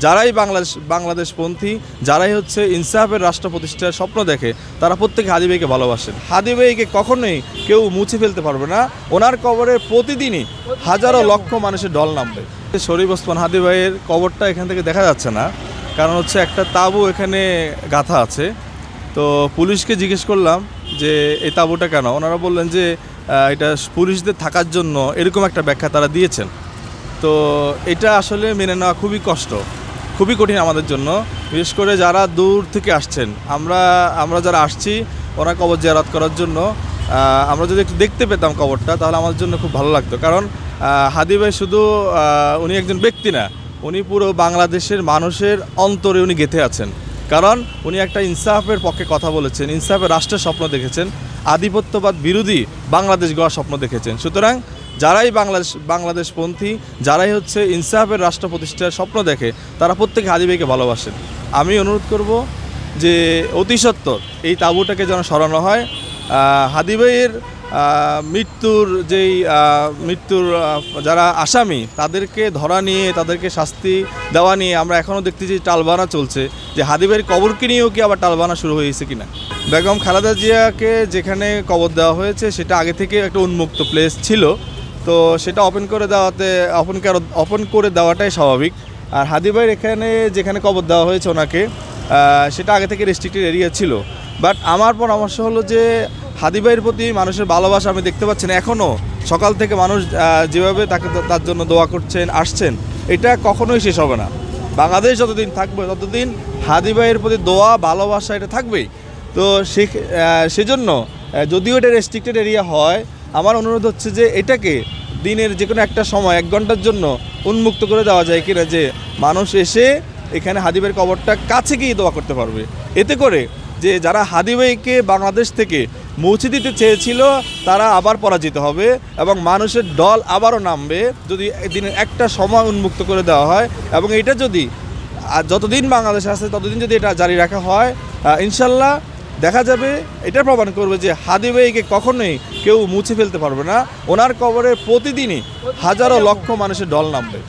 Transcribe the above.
যারাই বাংলাদেশপন্থী, যারাই হচ্ছে ইনসাফের রাষ্ট্র প্রতিষ্ঠার স্বপ্ন দেখে, তারা প্রত্যেকে হাদী ভাইকে ভালোবাসেন। হাদী ভাইকে কখনোই কেউ মুছে ফেলতে পারবে না। ওনার কবরে প্রতিদিনই হাজারো লক্ষ মানুষের ঢল নামবে। শরীফ ওসমান হাদী ভাইয়ের কবরটা এখান থেকে দেখা যাচ্ছে না, কারণ হচ্ছে একটা তাঁবু এখানে গাঁথা আছে। তো পুলিশকে জিজ্ঞেস করলাম যে এই তাঁবুটা কেন, ওনারা বললেন যে এটা পুলিশদের থাকার জন্য, এরকম একটা ব্যাখ্যা তারা দিয়েছেন। তো এটা আসলে মেনে নেওয়া খুবই কঠিন আমাদের জন্য, বিশেষ করে যারা দূর থেকে আসছেন। আমরা যারা আসছি ওনার কবর জিয়ারত করার জন্য, আমরা যদি একটু দেখতে পেতাম কবরটা, তাহলে আমাদের জন্য খুব ভালো লাগতো। কারণ হাদী ভাই শুধু উনি একজন ব্যক্তি না, উনি পুরো বাংলাদেশের মানুষের অন্তরে উনি গেঁথে আছেন। কারণ উনি একটা ইনসাফের পক্ষে কথা বলেছেন, ইনসাফের রাষ্ট্রের স্বপ্ন দেখেছেন, আধিপত্যবাদ বিরোধী বাংলাদেশ গড়ার স্বপ্ন দেখেছেন। সুতরাং যারাই বাংলাদেশপন্থী, যারাই হচ্ছে ইনসাফের রাষ্ট্র প্রতিষ্ঠার স্বপ্ন দেখে, তারা প্রত্যেকে হাদী ভাইকে ভালোবাসেন। আমি অনুরোধ করব যে অতি সত্বর এই তাঁবুটাকে যেন সরানো হয়। হাদী ভাইয়ের মৃত্যুর যারা আসামি, তাদেরকে ধরা নিয়ে, তাদেরকে শাস্তি দেওয়া নিয়ে আমরা এখনও দেখতেছি টালবানা চলছে, যে হাদী ভাইয়ের কবরকে নিয়েও কি আবার টালবানা শুরু হয়েছে কিনা। বেগম খালেদা জিয়াকে যেখানে কবর দেওয়া হয়েছে সেটা আগে থেকে একটা উন্মুক্ত প্লেস ছিল, তো সেটা ওপেন করে দেওয়াটাই স্বাভাবিক। আর হাদী ভাইয়ের এখানে যেখানে কবর দেওয়া হয়েছে ওনাকে, সেটা আগে থেকে রেস্ট্রিক্টেড এরিয়া ছিল। বাট আমার পরামর্শ হলো যে হাদী ভাইয়ের প্রতি মানুষের ভালোবাসা আমি দেখতে পাচ্ছি না এখনও। সকাল থেকে মানুষ যেভাবে তার জন্য দোয়া করছেন, আসছেন, এটা কখনোই শেষ হবে না। বাংলাদেশ যতদিন থাকবে ততদিন হাদী ভাইয়ের প্রতি দোয়া, ভালোবাসা এটা থাকবেই। তো সেজন্য যদিও এটা রেস্ট্রিক্টেড এরিয়া হয়, আমার অনুরোধ হচ্ছে যে এটাকে দিনের যে কোনো একটা সময় 1 ঘন্টার জন্য উন্মুক্ত করে দেওয়া যায় কিনা, যে মানুষ এসে এখানে হাদী ভাইয়ের কবরটা কাছে গিয়ে দোয়া করতে পারবে। এতে করে যে যারা হাদী ভাইকে বাংলাদেশ থেকে মুছে দিতে চেয়েছিল, তারা আবার পরাজিত হবে এবং মানুষের দল আবারও নামবে, যদি দিনের একটা সময় উন্মুক্ত করে দেওয়া হয়। এবং এটা যদি যতদিন বাংলাদেশ আছে ততদিন যদি এটা জারি রাখা হয়, ইনশাল্লাহ দেখা যাবে, এটা প্রমাণ করবে যে হাদী ভাইকে কখনোই কেউ মুছে ফেলতে পারবে না। ওনার কবরে প্রতিদিনই হাজারো লক্ষ মানুষের ঢল নামবে।